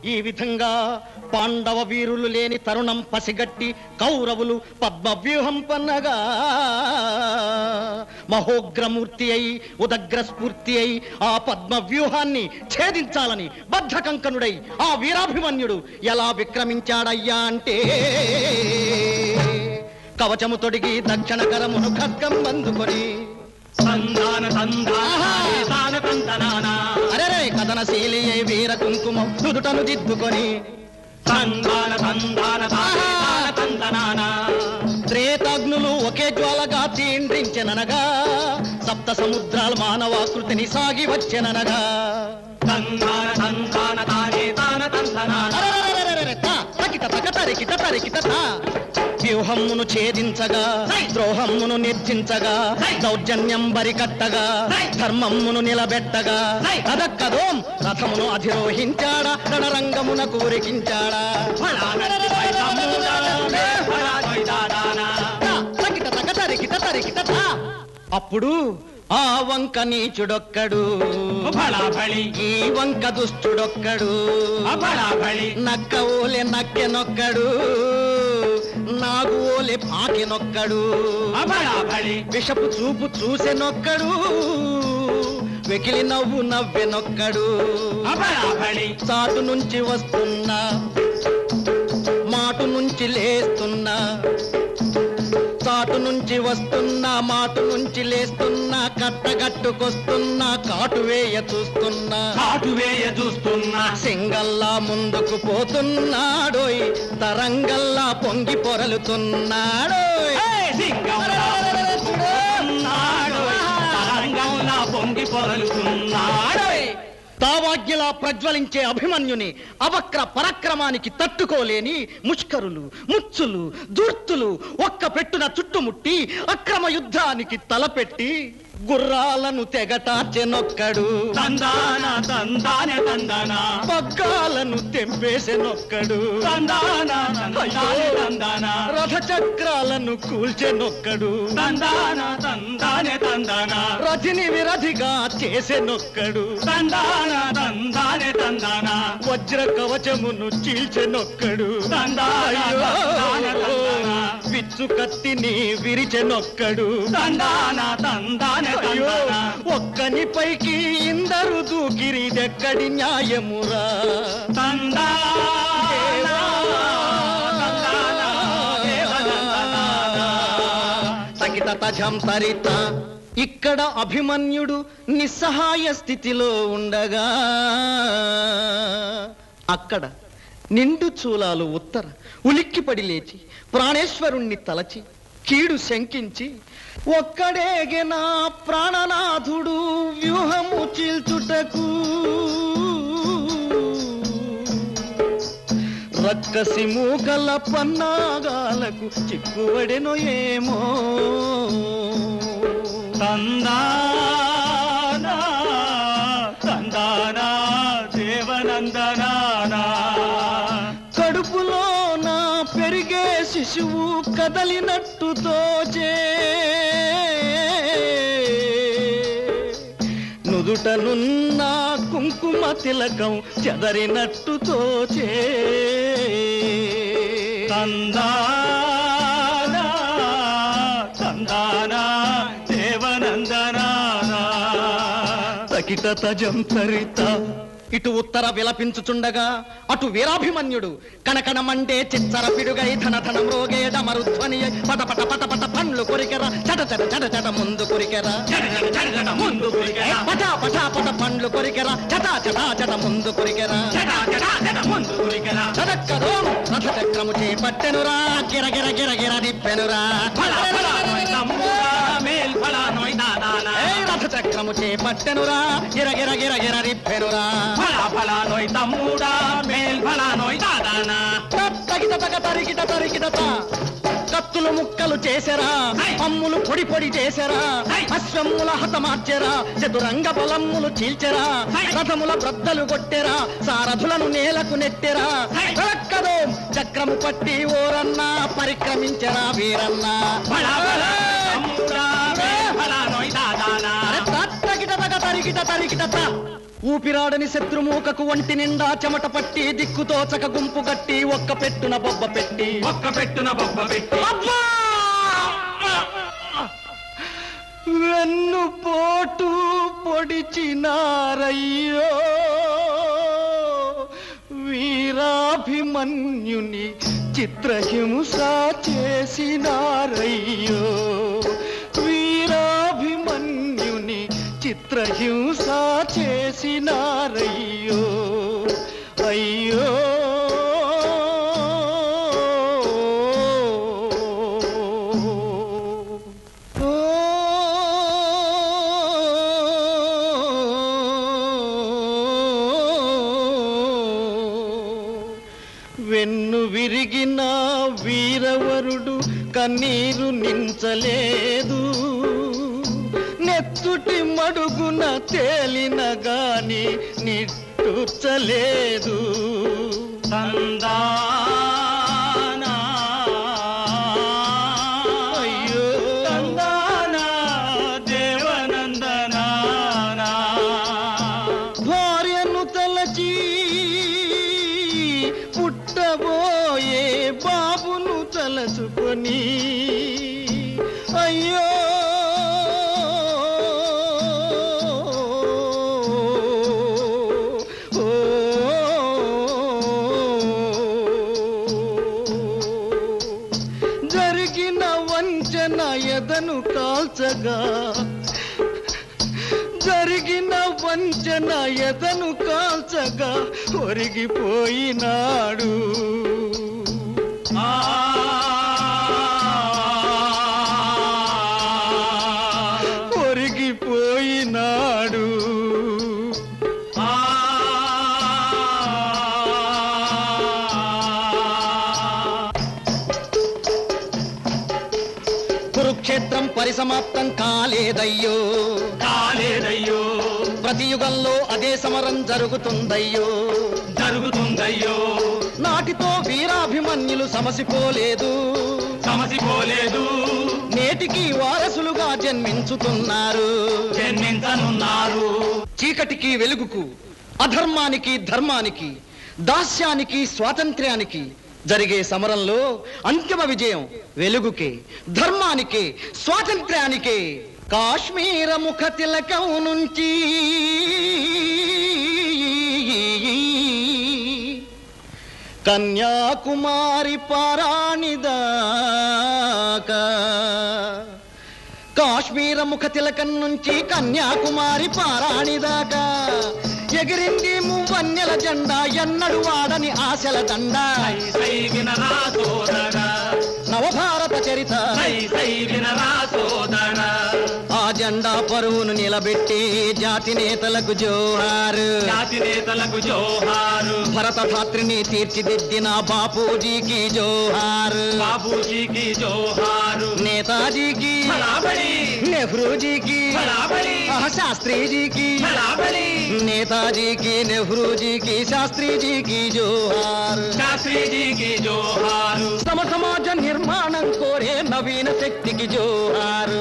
ఈ విధంగా పాండవ వీరులు లేని తరుణం పసిగట్టి కౌరవులు పద్మవ్యూహం పన్నగా మహోగ్రమూర్తి అయి ఉదగ్ర స్ఫూర్తి అయి ఆ పద్మవ్యూహాన్ని ఛేదించాలని బద్ధకంకనుడై ఆ వీరాభిమన్యుడు ఎలా విక్రమించాడయ్యా అంటే కవచము తొడిగి దక్షిణ కరమును ఖడ్గం అందుకొని అరే కథనశీలి వీర కుంకుమం నుదుటను దిద్దుకొని త్రేతాగ్నులు ఒకే జ్వాలగా తీండ్రించెననగా సప్త సముద్రాల మానవాకృతిని సాగి వచ్చెననగా వ్యూహమ్మును ఛేదించగా ద్రోహమ్మును నిర్జించగా దౌర్జన్యం బరికట్టగా ధర్మమ్మును నిలబెట్టగా కదక్కదోం రథమును అధిరోహించాడా రణరంగమున కూరికించాడా అప్పుడు ఆ వంక నీచుడొక్కడు ఈ వంక దుష్టుడొక్కడు నక్క ఓలే నక్కెనొక్కడు నాగు ఓలే పాకెనొక్కడు విషపు చూపు చూసెనొక్కడు వెకిలి నవ్వు నవ్వెనొక్కడు చాటు నుంచి వస్తున్నా మాటు నుంచి లేస్తున్నా చాటు నుంచి వస్తున్నా మాటు నుంచి లేస్తున్నా కట్టగట్టుకొస్తున్నా కాటువేయ చూస్తున్నా సింగల్లా ముందుకు పోతున్నాడోయ్ తరంగల్లా పొంగి పొరలుతున్నాడోయ్ తావాగ్యలా ప్రజ్వలించే అభిమన్యుని అవక్ర పరాక్రమానికి తట్టుకోలేని ముష్కరులు ముచ్చులు దుర్తులు ఒక్క పెట్టున చుట్టుముట్టి అక్రమ యుద్ధానికి తలపెట్టి గుర్రాలను తెగటార్చెనొక్కడు పగ్గాలను తెంపేసెనొక్కడు రథ చక్రాలను కూల్చెనొక్కడు రథిని విరధిగా చేసెనొక్కడు వజ్ర కవచమును చీల్చెనొక్కడు విచ్చు కత్తిని విరిచెనొక్కడు ఒక్కని పైకి ఇందరు దూకిరిదెక్కడి న్యాయమురా తరిత ఇక్కడ అభిమన్యుడు నిస్సహాయ స్థితిలో ఉండగా అక్కడ నిండు చూలాలు ఉత్తర ఉలిక్కిపడి లేచి ప్రాణేశ్వరుణ్ణి తలచి కీడు శంకించి ఒక్కడేగిన ప్రాణనాథుడు వ్యూహము చీల్చుటకు రక్కసి మూకల పన్నాగాలకు చిక్కువడెనో ఏమో తందానా దేవనందనా కడుపులో నా పెరిగే శిశువు కదలినట్టు తోచే నుదుటనున్న కుంకుమ తిలకం చెదరినట్టు తోచే తందానా దేవనందనా తకిట తజం తరిత ఇటు ఉత్తర విలపించుచుండగా అటు వీరాభిమన్యుడు కణకణమండే చిచ్చర పిడుగై ధన మ్రోగే డమరుధ్వని పట పట పట పట పండ్లు కొరికెరా చట చట చట చట ముందు కొరికెరా పట పట పట పండ్లు కొరికెరా చట చట చట ముందు కొరికెరా చదక్కదో రథ చక్రము చేపట్టెనురా గిరగిర గిరగిర నిప్పెనురా రథ చక్రము చేపట్టెనురా గిరగిర గిరగిర నిప్పెనురా కత్తులు ముక్కలు చేసరా అమ్ములు పొడి పొడి చేసరా అశ్వముల హతమార్చెరా చతురంగ బలమ్ములు చీల్చెరా రథముల బ్రద్దలు కొట్టెరా సారథులను నేలకు నెట్టెరా కదో చక్రము పట్టి ఓరన్నా పరిక్రమించెరా వీరన్నా తరికిట ఊపిరాడని శత్రుమూకకు ఒంటి నిండా చెమట పట్టి దిక్కుతోచక గుంపు గట్టి ఒక్క పెట్టున బొబ్బ పెట్టి అబ్బా! వెన్ను పోటు పొడిచినారయ్యో వీరాభిమన్యుని చిత్రహింస చేసినారయ్యో వీరాభిమన్యుని చిత్రహింస చేసినారయ్యో అయ్యో వెన్ను విరిగిన వీరవరుడు కన్నీరు నించలేదు నెత్తుటి మడుగున తేలిన గాని నిట్టూర్చలేదు తందానా అయ్యో తందానా దేవనందనానా భార్యను తలచి పుట్టబోయే బాబును తలచుకొని అయ్యో జరిగిన వంచన ఎదను కాల్చగా జరిగిన వంచన ఎదను కాల్చగా ఒరిగిపోయినాడు ఒరిగిపోయినాడు కురుక్షేత్రం పరిసమాప్తం కాలేదయ్యో ప్రతి యుగంలో అదే సమరం జరుగుతుందయ్యో నాటితో వీరాభిమన్యులు సమసిపోలేదు నేటికి వారసులుగా జన్మించుతున్నారు చీకటికి వెలుగుకు అధర్మానికి ధర్మానికి దాస్యానికి స్వాతంత్ర్యానికి జరిగే సమరంలో అంతిమ విజయం వెలుగుకే ధర్మానికే స్వాతంత్ర్యానికే కాశ్మీర ముఖ తిలకం నుంచి కన్యాకుమారి పారాణిదాకా కాశ్మీర ముఖ తిలకం నుంచి కన్యాకుమారి పారాణిదాకా ఎగిరింది మువ్వన్నెల జెండా ఎన్నడు వాడని ఆశల దండ నవభారత చరిత ఆ జెండా పరువును నిలబెట్టి జాతి నేతలకు జోహారు భరత ధాత్రిని తీర్చిదిద్దిన బాపూజీకి జోహారు నేతాజీకి నెహ్రూజీకి శాస్త్రీజీకి నేతాజీకి నెహ్రూజీకి శాస్త్రీజీకి జోహారు సమ సమాజ నిర్మాణం కోరే నవీన శక్తికి జోహారు